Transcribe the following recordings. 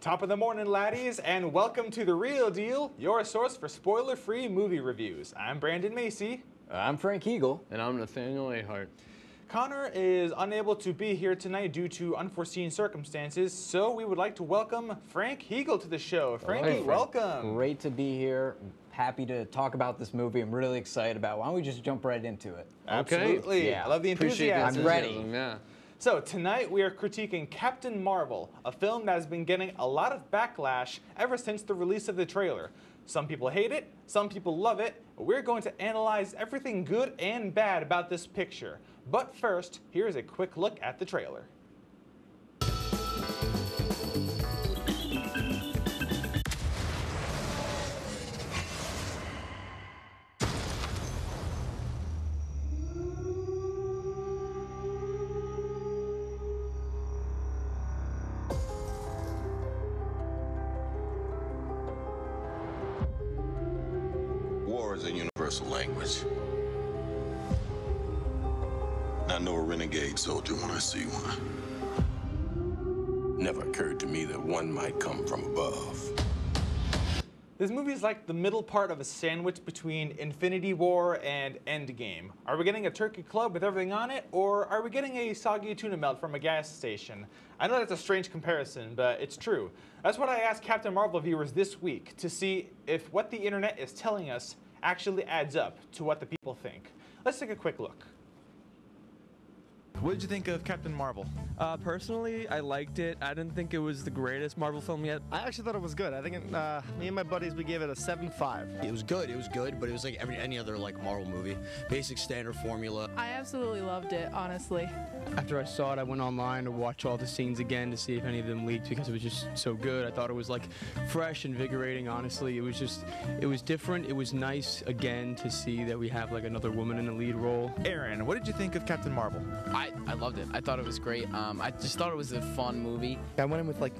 Top of the morning, laddies, and welcome to The Real Deal, your source for spoiler-free movie reviews. I'm Brandon Macy. I'm Frank Eagle. And I'm Nathaniel Ahart. Connor is unable to be here tonight due to unforeseen circumstances, so we would like to welcome Frank Eagle to the show. Frankie, welcome. Great to be here. Happy to talk about this movie. I'm really excited about it. Why don't we just jump right into it? Absolutely. Okay. Yeah. I love the enthusiasm. I'm ready. Yeah. So tonight we are critiquing Captain Marvel, a film that has been getting a lot of backlash ever since the release of the trailer. Some people hate it, some people love it. We're going to analyze everything good and bad about this picture. But first, here's a quick look at the trailer. War is a universal language. I know a renegade soldier when I see one. Never occurred to me that one might come from above. This movie is like the middle part of a sandwich between Infinity War and Endgame. Are we getting a turkey club with everything on it, or are we getting a soggy tuna melt from a gas station? I know that's a strange comparison, but it's true. That's what I asked Captain Marvel viewers this week, to see if what the internet is telling us actually adds up to what the people think. Let's take a quick look. What did you think of Captain Marvel? Personally, I liked it. I didn't think it was the greatest Marvel film yet. I actually thought it was good. I think me and my buddies, we gave it a 7.5. It was good, but it was like any other like Marvel movie. Basic standard formula. I absolutely loved it, honestly. After I saw it, I went online to watch all the scenes again to see if any of them leaked because it was just so good. I thought it was like fresh, invigorating, honestly. It was different. It was nice again to see that we have like another woman in the lead role. Aaron, what did you think of Captain Marvel? I loved it. I thought it was great. I just thought it was a fun movie. I went in with like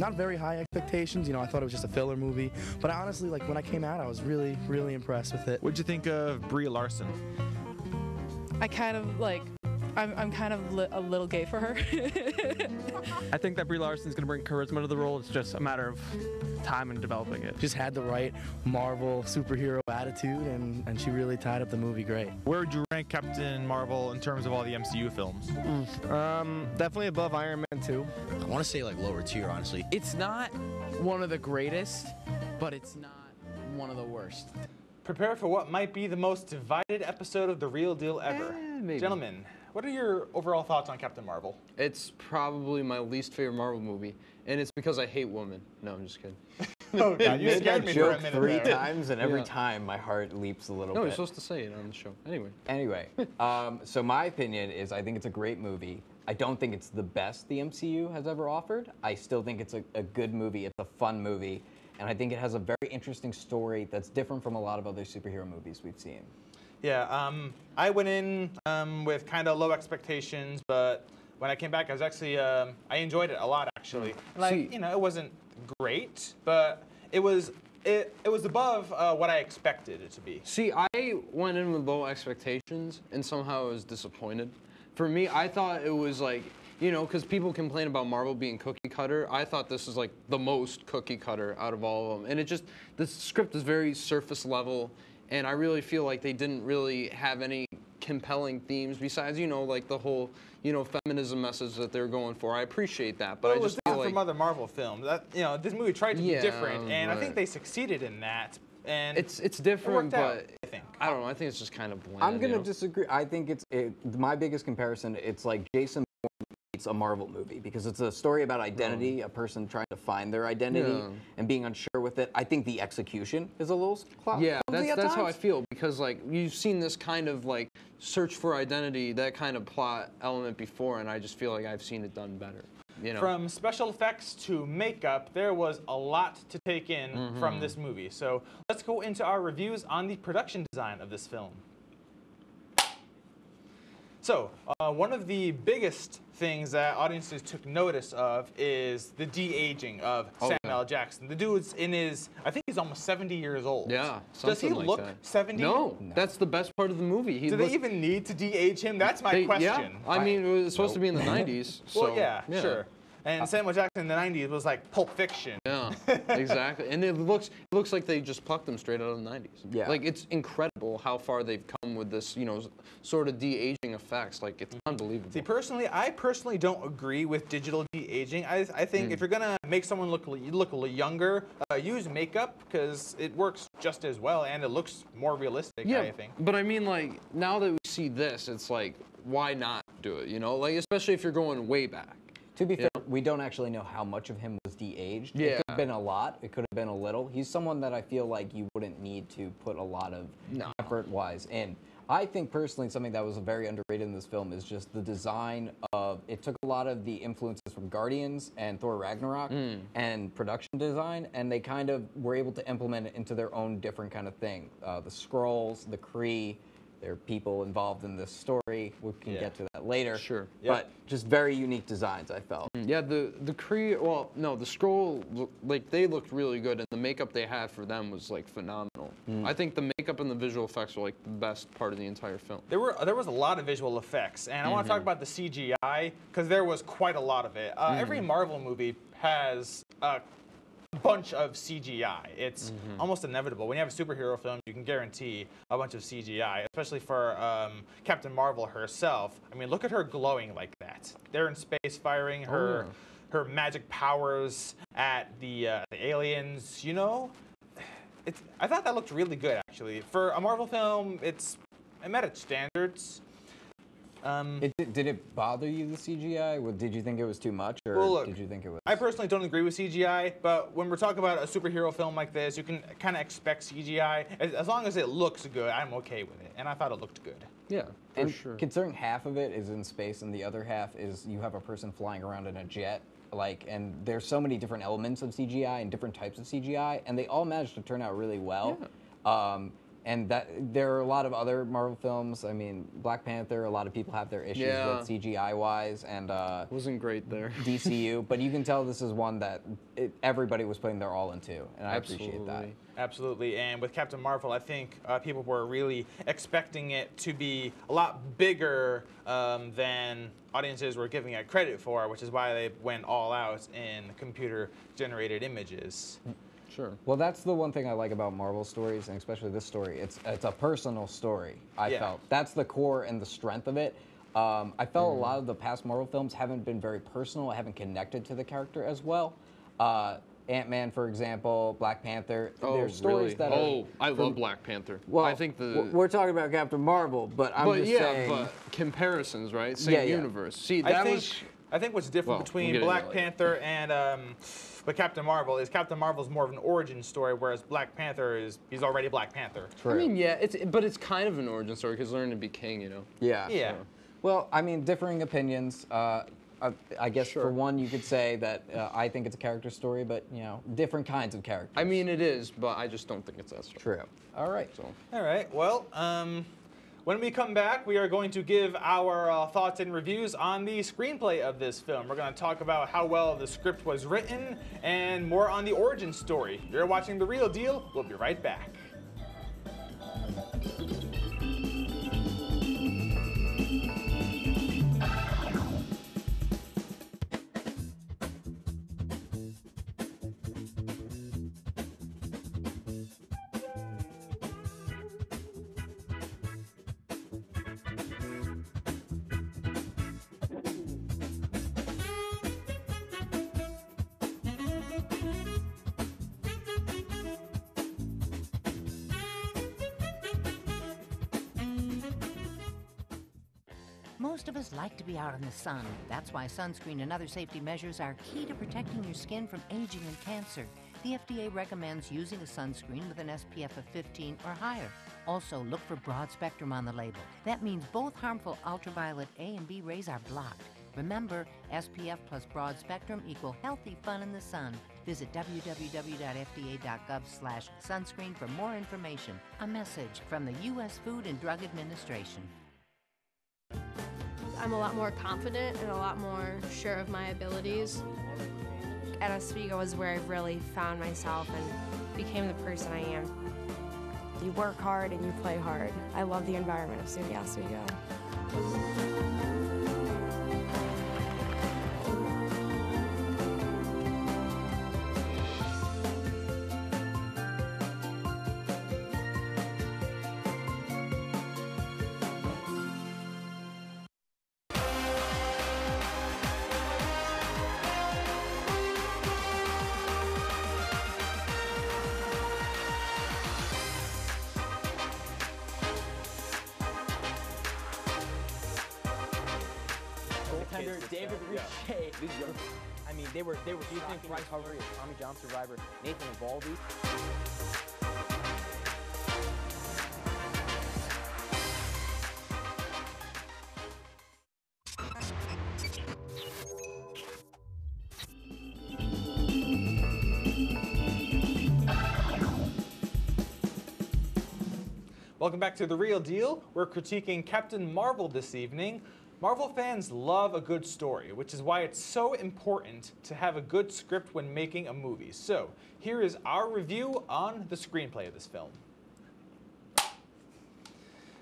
not very high expectations. You know, I thought it was just a filler movie. But I honestly, like when I came out, I was really, really impressed with it. What did you think of Brie Larson? I kind of like, I'm kind of a little gay for her. I think that Brie Larson's going to bring charisma to the role. It's just a matter of time and developing it. Just had the right Marvel superhero attitude, and she really tied up the movie great. Where would you rank Captain Marvel in terms of all the MCU films? Definitely above Iron Man 2. I want to say like lower tier, honestly. It's not one of the greatest, but it's not one of the worst. Prepare for what might be the most divided episode of The Real Deal ever. Maybe. Gentlemen, what are your overall thoughts on Captain Marvel? It's probably my least favorite Marvel movie, and it's because I hate women. No, I'm just kidding. Oh, God, you made scared that me for a joke minute 3 there. times, and every Yeah. time my heart leaps a little No, bit. you're supposed to say it on the show. Anyway, so my opinion is I think it's a great movie. I don't think it's the best the MCU has ever offered. I still think it's a good movie. It's a fun movie. And I think it has a very interesting story that's different from a lot of other superhero movies we've seen. Yeah, I went in with kind of low expectations, but when I came back, I was actually, I enjoyed it a lot, actually. Like, you know, it wasn't great, but it was above what I expected it to be. See, I went in with low expectations, and somehow I was disappointed. For me, I thought it was like, you know, because people complain about Marvel being cookie cutter. I thought this was like the most cookie cutter out of all of them. And it just, the script is very surface level, and I really feel like they didn't really have any compelling themes besides, you know, like the whole, you know, feminism message that they're going for. I appreciate that, but Well, I it was just feel different like from other Marvel films. That, you know, this movie tried to be different, and I think right. they succeeded in that. And it's different, worked out, but I think. I don't know. I think it's just kind of bland. I'm going you to know? disagree. I think my biggest comparison, it's like Jason Bourne meets a Marvel movie because it's a story about identity, a person trying to find their identity and being unsure with it. I think the execution is a little clumsy that's how I times. feel, because like you've seen this kind of like search for identity, that kind of plot element before, and I just feel like I've seen it done better. You know? From special effects to makeup, there was a lot to take in from this movie. So let's go into our reviews on the production design of this film. So, one of the biggest things that audiences took notice of is the de-aging of Samuel L. Jackson. The dude's in his, I think he's almost 70 years old. Yeah, Does he something like look that. 70? No, that's the best part of the movie. Do they even need to de-age him? That's my question. Yeah, I mean, it was supposed to be in the 90s. So, Well, yeah, sure. And Samuel Jackson in the 90s was like Pulp Fiction. Yeah, exactly. And it looks like they just plucked them straight out of the 90s. Yeah. Like, it's incredible how far they've come with this, you know, sort of de-aging effects. Like, it's unbelievable. See, I personally don't agree with digital de-aging. I think if you're gonna make someone look younger, use makeup because it works just as well and it looks more realistic. Yeah, I think. but I mean, like, now that we see this, it's like, why not do it? You know, like, especially if you're going way back. To be fair, we don't actually know how much of him was de-aged. Yeah. It could have been a lot. It could have been a little. He's someone that I feel like you wouldn't need to put a lot of effort-wise in. I think personally something that was very underrated in this film is just the design of, it took a lot of the influences from Guardians and Thor Ragnarok and production design, and they kind of were able to implement it into their own different kind of thing. The Skrulls, the Kree, there are people involved in this story. We can get to that later. Sure. But just very unique designs, I felt. Yeah, the Kree, well, no, the Skrull, like, they looked really good, and the makeup they had for them was, like, phenomenal. I think the makeup and the visual effects were, like, the best part of the entire film. There was a lot of visual effects, and I want to talk about the CGI because there was quite a lot of it. Every Marvel movie has a bunch of CGI. It's almost inevitable. When you have a superhero film, you can guarantee a bunch of CGI, especially for Captain Marvel herself. I mean, look at her glowing like that. They're in space firing her magic powers at the aliens, you know? I thought that looked really good, actually. For a Marvel film, it met its standards. Did it bother you, the CGI? Did you think it was too much, or Well, look, did you think it was? I personally don't agree with CGI, but when we're talking about a superhero film like this, you can kind of expect CGI. As long as it looks good, I'm okay with it, and I thought it looked good. Yeah, for sure. Considering half of it is in space and the other half is you have a person flying around in a jet, and there's so many different elements of CGI and different types of CGI, and they all managed to turn out really well. Yeah. And there are a lot of other Marvel films. I mean, Black Panther, a lot of people have their issues with CGI-wise, and wasn't great there. DCU, but you can tell this is one that everybody was putting their all into, and I appreciate that. Absolutely, and with Captain Marvel, I think people were really expecting it to be a lot bigger than audiences were giving it credit for, which is why they went all out in computer-generated images. Sure. Well, that's the one thing I like about Marvel stories, and especially this story. It's a personal story, I felt. That's the core and the strength of it. I felt a lot of the past Marvel films haven't been very personal. I haven't connected to the character as well. Ant-Man, for example, Black Panther. There's stories that are... I love Black Panther. Well, I think we're talking about Captain Marvel, but I'm just saying... but comparisons, right? Same universe. See, I think what's different between Black Panther and but Captain Marvel is Captain Marvel's more of an origin story, whereas Black Panther he's already Black Panther. True. I mean, but it's kind of an origin story because learning to be king, you know. Yeah. Yeah. So. Well, I mean, differing opinions. I guess for one, you could say that I think it's a character story, but you know, different kinds of characters. I mean, it is, but I just don't think it's that story. True. All right. So. All right. Well, when we come back, we are going to give our thoughts and reviews on the screenplay of this film. We're going to talk about how well the script was written and more on the origin story. You're watching The Real Deal. We'll be right back. Most of us like to be out in the sun. That's why sunscreen and other safety measures are key to protecting your skin from aging and cancer. The FDA recommends using a sunscreen with an SPF of 15 or higher. Also, look for broad spectrum on the label. That means both harmful ultraviolet A and B rays are blocked. Remember, SPF plus broad spectrum equal healthy fun in the sun. Visit www.fda.gov/sunscreen for more information. A message from the U.S. Food and Drug Administration. I'm a lot more confident and a lot more sure of my abilities. At Oswego is where I really found myself and became the person I am. You work hard and you play hard. I love the environment of SUNY Oswego. Alexander, David Richet. I mean, they were. Do you think Bryce Harper is Tommy John survivor? Nathan Evaldi. Welcome back to The Real Deal. We're critiquing Captain Marvel this evening. Marvel fans love a good story, which is why it's so important to have a good script when making a movie. So, here is our review on the screenplay of this film.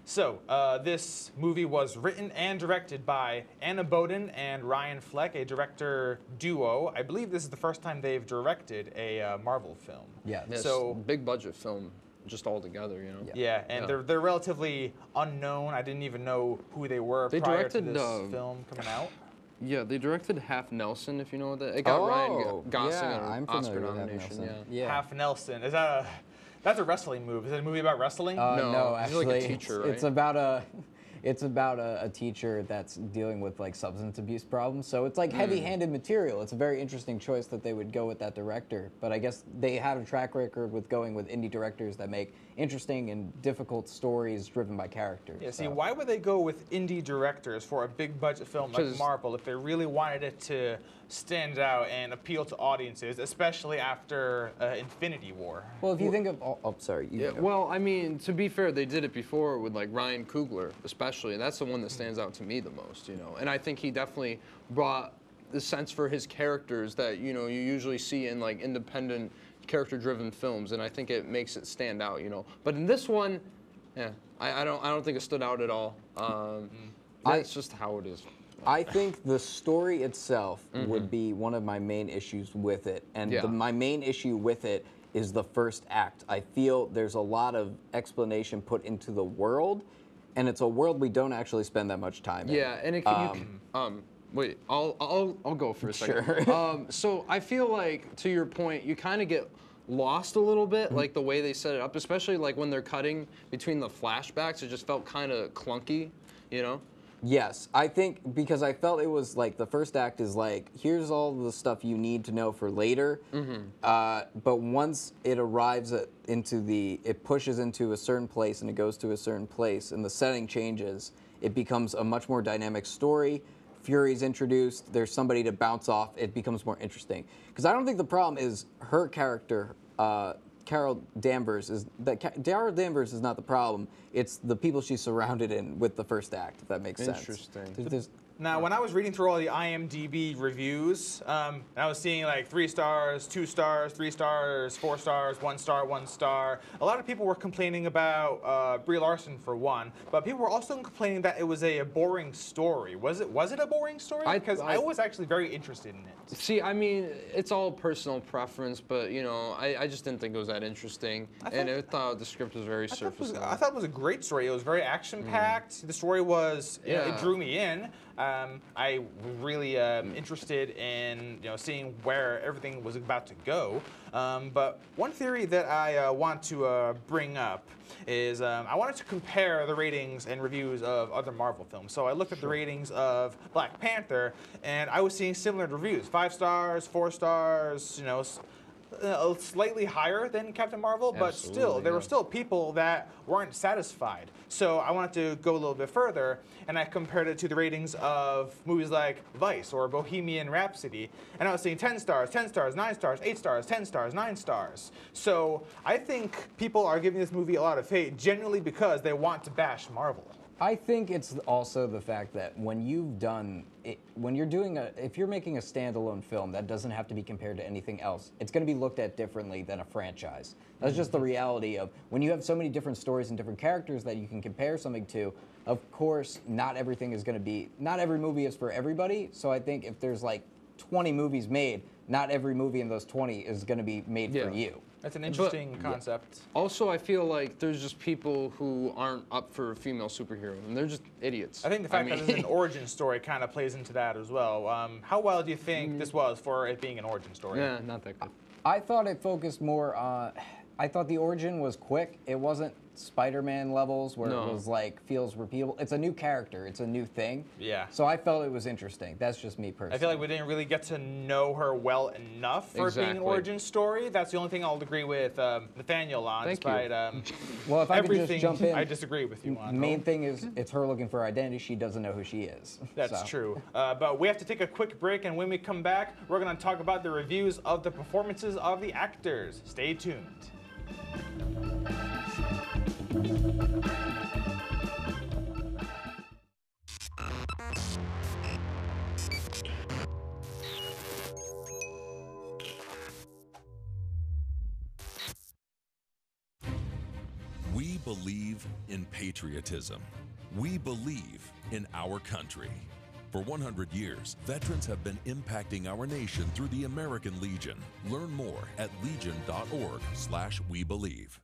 So, this movie was written and directed by Anna Boden and Ryan Fleck, a director duo. I believe this is the first time they've directed a Marvel film. Yeah. So, big budget film. Just all together, you know. Yeah, and they're relatively unknown. I didn't even know who they were prior to this film coming out. Yeah, they directed Half Nelson, if you know that. It got Ryan Gosling an Oscar nomination. Half Nelson. Is that that's a wrestling move? Is it a movie about wrestling? No, actually, like a teacher, right? It's about a teacher that's dealing with like substance abuse problems. So it's like heavy-handed material. It's a very interesting choice that they would go with that director. But I guess they have a track record with going with indie directors that make interesting and difficult stories driven by characters. Yeah, see, why would they go with indie directors for a big budget film like Marvel if they really wanted it to stand out and appeal to audiences, especially after Infinity War? Well, if you think of, sorry. Well, I mean, to be fair, they did it before with like Ryan Coogler, especially, and that's the one that stands out to me the most, you know. And I think he definitely brought the sense for his characters that you usually see in like independent, character-driven films, and I think it makes it stand out, you know. But in this one, yeah, I don't think it stood out at all. That's just how it is. I think the story itself would be one of my main issues with it. And my main issue with it is the first act. I feel there's a lot of explanation put into the world, and it's a world we don't actually spend that much time in. Yeah, and it can, wait, I'll go for a second. Sure. So I feel like, to your point, you kind of get lost a little bit, like the way they set it up, especially like when they're cutting between the flashbacks. It just felt kind of clunky, you know? Yes, I think because I felt it was like the first act is like, here's all the stuff you need to know for later. But once it arrives it pushes into a certain place and it goes to a certain place and the setting changes, it becomes a much more dynamic story. Fury's introduced, there's somebody to bounce off, it becomes more interesting. Because I don't think the problem is her character, Carol Danvers is not the problem. It's the people she's surrounded in with the first act, if that makes sense. Interesting. Now, when I was reading through all the IMDb reviews, I was seeing like 3 stars, 2 stars, 3 stars, 4 stars, 1 star, 1 star. A lot of people were complaining about Brie Larson for one, but people were also complaining that it was a boring story. Was it a boring story? Because I was actually very interested in it. See, I mean, it's all personal preference, but you know, I just didn't think it was that interesting, and I thought the script was very surface level. I thought it was a great story. It was very action-packed. The story was, it drew me in. I was really interested in seeing where everything was about to go. But one theory that I want to bring up is I wanted to compare the ratings and reviews of other Marvel films. So I looked at the ratings of Black Panther, and I was seeing similar reviews: 5 stars, 4 stars, slightly higher than Captain Marvel, but still, there were still people that weren't satisfied. So I wanted to go a little bit further, and I compared it to the ratings of movies like Vice or Bohemian Rhapsody, and I was seeing 10 stars, 10 stars, 9 stars, 8 stars, 10 stars, 9 stars. So I think people are giving this movie a lot of hate genuinely because they want to bash Marvel. I think it's also the fact that when you've done it, if you're making a standalone film that doesn't have to be compared to anything else, it's going to be looked at differently than a franchise. That's just the reality of when you have so many different stories and different characters that you can compare something to. Of course, not every movie is for everybody. So I think if there's like 20 movies made, not every movie in those 20 is going to be made for you. That's an interesting concept. Also, I feel like there's just people who aren't up for a female superhero, and they're just idiots. I think the fact that it's an origin story kind of plays into that as well. How well do you think this was for it being an origin story? Yeah, not that good. I thought it focused more on... I thought the origin was quick. It wasn't Spider-Man levels where No. it was like feels repeatable. It's a new character. It's a new thing. Yeah. So I felt it was interesting. That's just me personally. I feel like we didn't really get to know her well enough for it being an Exactly. origin story. That's the only thing I'll agree with Nathaniel on. Thank you. despite, well, if I could everything just jump in, I disagree with you on. main thing is it's her looking for her identity. She doesn't know who she is. That's So. true. But we have to take a quick break, and when we come back, we're going to talk about the reviews of the performances of the actors. Stay tuned. We believe in patriotism. We believe in our country. For 100 years, veterans have been impacting our nation through the American Legion. Learn more at legion.org/webelieve.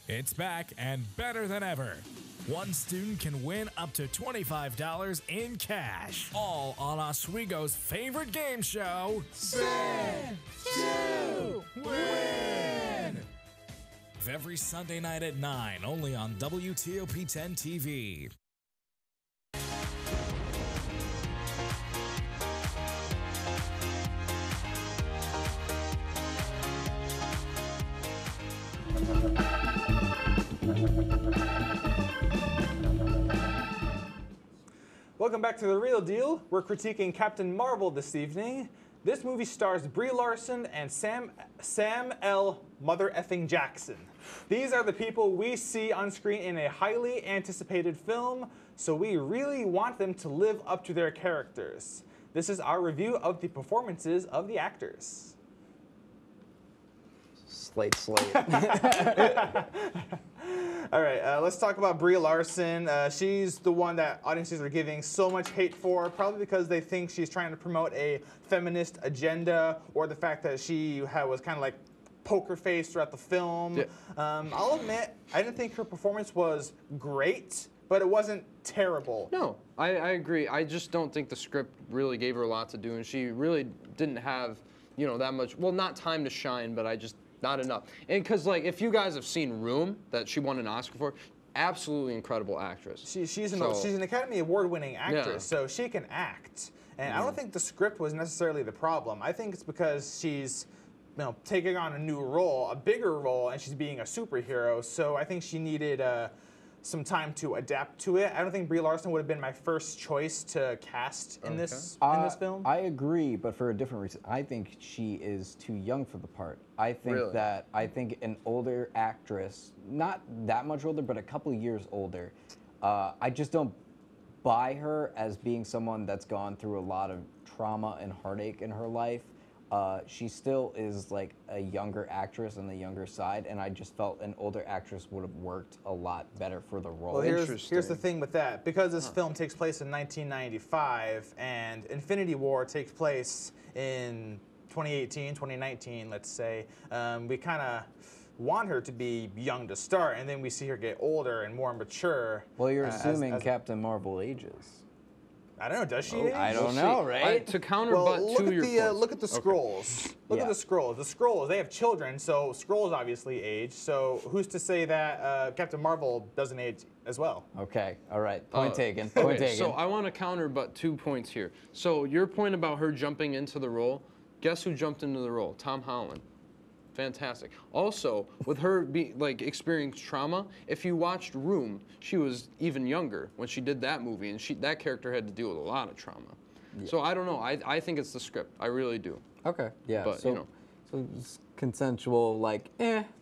It's back and better than ever. One student can win up to $25 in cash. All on Oswego's favorite game show, Spin to Win! Every Sunday night at 9, only on WTOP 10 TV. Welcome back to The Real Deal. We're critiquing Captain Marvel this evening. This movie stars Brie Larson and Sam L. Mother effing Jackson. These are the people we see on screen in a highly anticipated film, so we really want them to live up to their characters. This is our review of the performances of the actors. Slate. All right, let's talk about Brie Larson. She's the one that audiences are giving so much hate for, probably because they think she's trying to promote a feminist agenda, or the fact that she was kind of like poker face throughout the film. Yeah. I'll admit, I didn't think her performance was great, but it wasn't terrible. No, I agree. I just don't think the script really gave her a lot to do, and she really didn't have, that much, well, not time to shine, but not enough. And because, like, if you guys have seen Room, that she won an Oscar for, absolutely incredible actress. She's an Academy Award-winning actress, Yeah. so she can act. And I don't think the script was necessarily the problem. I think it's because she's taking on a new role, a bigger role, and she's being a superhero. So I think she needed some time to adapt to it. I don't think Brie Larson would have been my first choice to cast in this film. I agree, but for a different reason. I think she is too young for the part. I think I think an older actress, not that much older, but a couple years older, I just don't buy her as being someone that's gone through a lot of trauma and heartache in her life. She still is like a younger actress on the younger side, and I just felt an older actress would have worked a lot better for the role. Well, here's the thing with that. Because this film takes place in 1995 and Infinity War takes place in 2018, 2019, let's say, we kind of want her to be young to start, and then we see her get older and more mature. Well, you're assuming Captain Marvel ages. I don't know. Does she age? I don't know, right? To counterbutt to your point. Look at the scrolls. Look at the scrolls. The scrolls, they have children, so scrolls obviously age. So who's to say that Captain Marvel doesn't age as well? Okay. All right. Point taken. So I want to counterbutt 2 points here. So your point about her jumping into the role, guess who jumped into the role? Tom Holland. fantastic. Also, with her experiencing trauma, if you watched Room, she was even younger when she did that movie, and that character had to deal with a lot of trauma. Yeah. So I don't know. I think it's the script. I really do. Okay. Yeah. But so, so it's consensual,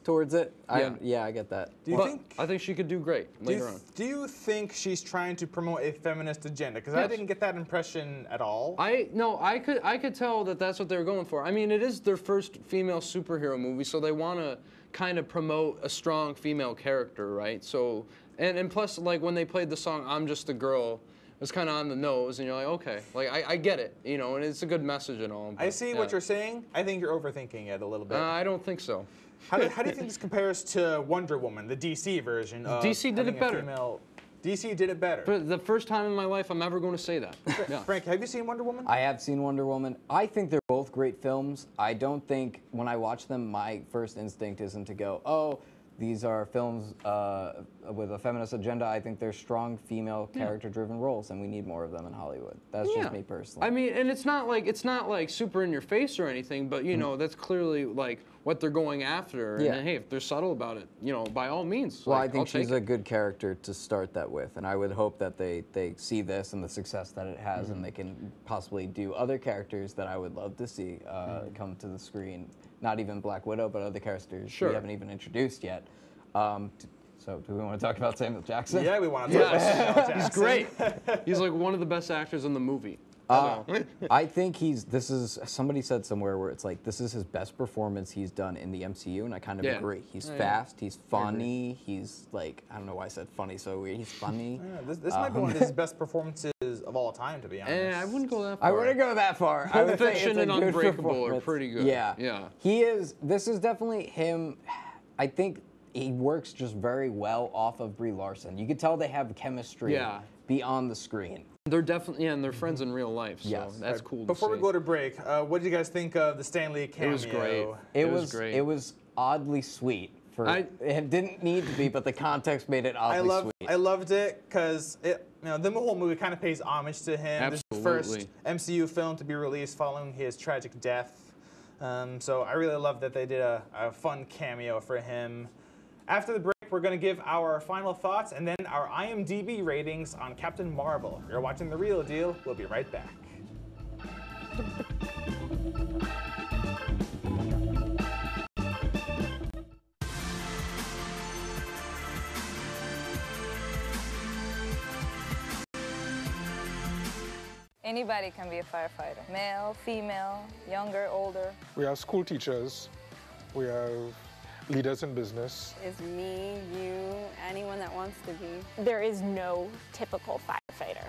towards it. Yeah. I get that. Do you think? I think she could do great later on. Do you think she's trying to promote a feminist agenda? Because I Yes. didn't get that impression at all. I could tell that that's what they were going for. I mean, it is their first female superhero movie, so they want to kind of promote a strong female character, right? So, and plus, like when they played the song "I'm Just a Girl," it was kind of on the nose, and you're like, okay, like I get it, you know, and it's a good message and all. I see what you're saying. I think you're overthinking it a little bit. I don't think so. How do you think this compares to Wonder Woman, the DC version? Of DC did it better. DC did it better. For the first time in my life, I'm ever going to say that. Yeah. Frank, have you seen Wonder Woman? I have seen Wonder Woman. I think they're both great films. I don't think when I watch them, my first instinct isn't to go, oh, these are films with a feminist agenda. I think they're strong female character-driven roles, and we need more of them in Hollywood. That's just me personally. I mean, and it's not like super in your face or anything, but you know, that's clearly like what they're going after. Yeah. And hey, if they're subtle about it, you know, by all means. Well, like, I think I'll she's take a good character to start that with, and I would hope that they see this and the success that it has, and they can possibly do other characters that I would love to see come to the screen. Not even Black Widow, but other characters we haven't even introduced yet. So, do we want to talk about Samuel Jackson? Yeah, we want to talk about Samuel Jackson. He's great. He's like one of the best actors in the movie. I think somebody said somewhere where it's like, this is his best performance he's done in the MCU, and I kind of agree. He's fast, he's funny, he's like, I don't know why I said funny so weird, he's funny. Yeah, this might be one of his best performances of all time, to be honest. I wouldn't go that far. I wouldn't go that far. Pulp Fiction and Unbreakable are pretty good. Yeah. This is definitely him. I think he works just very well off of Brie Larson. You could tell they have chemistry beyond the screen. They're definitely, and they're friends in real life, so that's cool to Before we see. go to break, what did you guys think of the Stan Lee cameo? It was great. It was great. It was oddly sweet. It didn't need to be, but the context made it oddly sweet. I loved it because the whole movie kind of pays homage to him. Absolutely. This is the first MCU film to be released following his tragic death. So I really love that they did a fun cameo for him. After the break, we're going to give our final thoughts and then our IMDb ratings on Captain Marvel. You're watching The Real Deal. We'll be right back. Anybody can be a firefighter. Male, female, younger, older. We have school teachers. We have leaders in business. Is me, you, anyone that wants to be. There is no typical firefighter.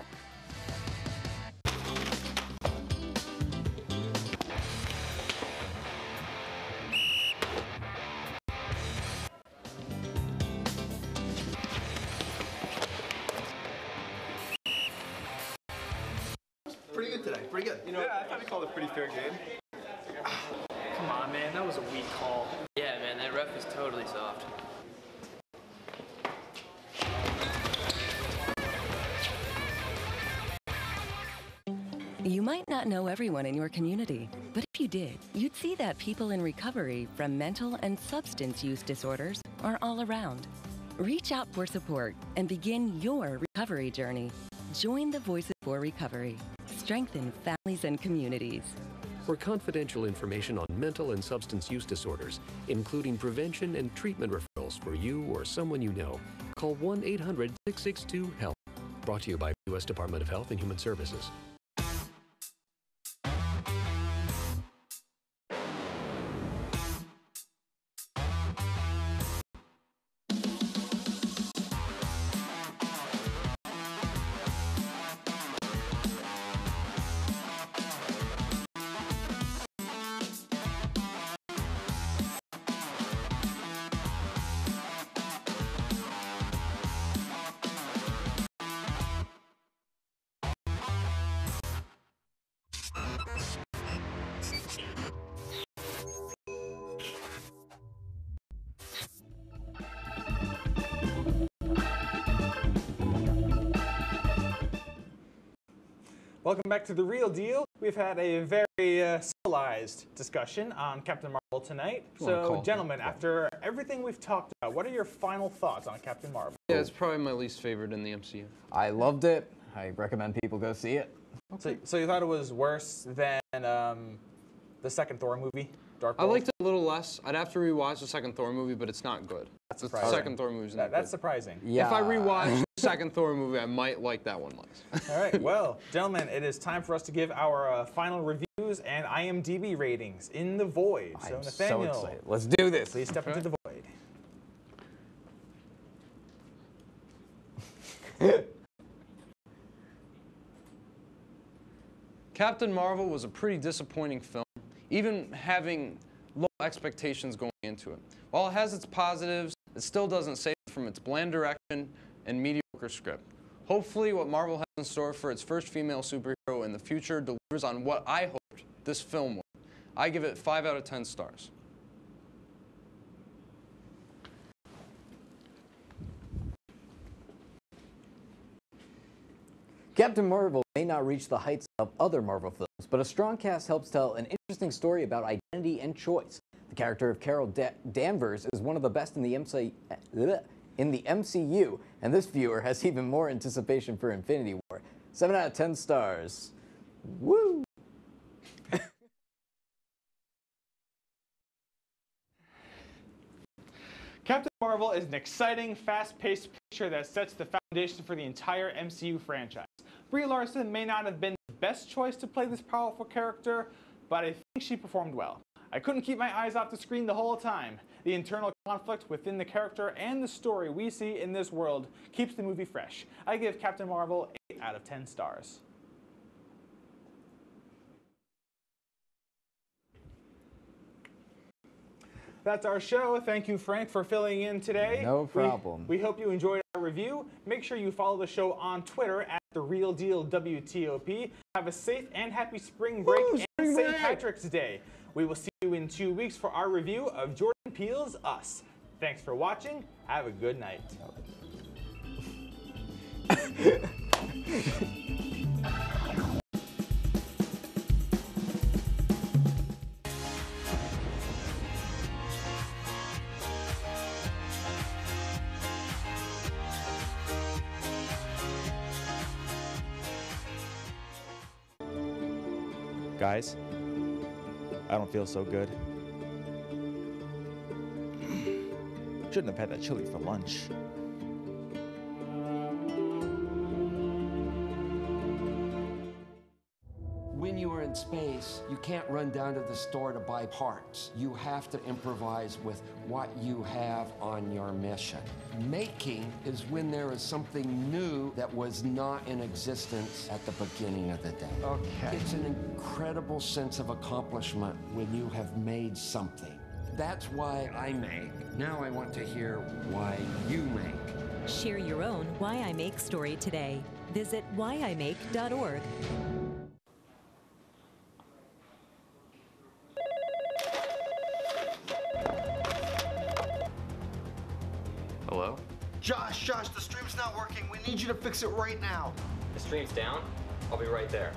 Pretty good today, pretty good. I thought he called a pretty fair game. Come on, man, that was a weak call. Yeah, man, that ref is totally soft. You might not know everyone in your community, but if you did, you'd see that people in recovery from mental and substance use disorders are all around. Reach out for support and begin your recovery journey. Join the Voices for Recovery. Strengthen families and communities. For confidential information on mental and substance use disorders, including prevention and treatment referrals for you or someone you know, call 1-800-662-HELP. Brought to you by U.S. Department of Health and Human Services. Welcome back to The Real Deal. We've had a very civilized discussion on Captain Marvel tonight. So, gentlemen, after everything we've talked about, what are your final thoughts on Captain Marvel? Yeah, it's probably my least favorite in the MCU. I loved it. I recommend people go see it. Okay. So you thought it was worse than the second Thor movie, Dark I World? liked it a little less. I'd have to rewatch the second Thor movie, but it's not good. That's the surprising. second Thor movie is not good. That's surprising. If I rewatch the second Thor movie, I might like that one less. All right, well, gentlemen, it is time for us to give our final reviews and IMDb ratings in the void. So, I'm Nathaniel, so excited. Let's do this. Please step into the void. Captain Marvel was a pretty disappointing film, even having low expectations going into it. While it has its positives, it still doesn't save it from its bland direction and mediocre script. Hopefully, what Marvel has in store for its first female superhero in the future delivers on what I hoped this film would. I give it 5 out of 10 stars. Captain Marvel may not reach the heights of other Marvel films, but a strong cast helps tell an interesting story about identity and choice. The character of Carol Danvers is one of the best in the MCU, and this viewer has even more anticipation for Infinity War. 7 out of 10 stars. Woo! Captain Marvel is an exciting, fast-paced picture that sets the foundation for the entire MCU franchise. Brie Larson may not have been the best choice to play this powerful character, but I think she performed well. I couldn't keep my eyes off the screen the whole time. The internal conflict within the character and the story we see in this world keeps the movie fresh. I give Captain Marvel 8 out of 10 stars. That's our show. Thank you, Frank, for filling in today. No problem. We hope you enjoyed our review. Make sure you follow the show on Twitter at @TheRealDealWTOP. Have a safe and happy spring break and St. Patrick's Day. We will see you in 2 weeks for our review of Jordan Peele's Us. Thanks for watching. Have a good night. Guys, I don't feel so good. Shouldn't have had that chili for lunch. When you are in space, you can't run down to the store to buy parts. You have to improvise with what you have on your mission. Making is when there is something new that was not in existence at the beginning of the day. Okay. It's an incredible sense of accomplishment when you have made something. That's why I make. Now I want to hear why you make. Share your own Why I Make story today. Visit whyimake.org. Hello? Josh, the stream's not working. We need you to fix it right now. The stream's down? I'll be right there.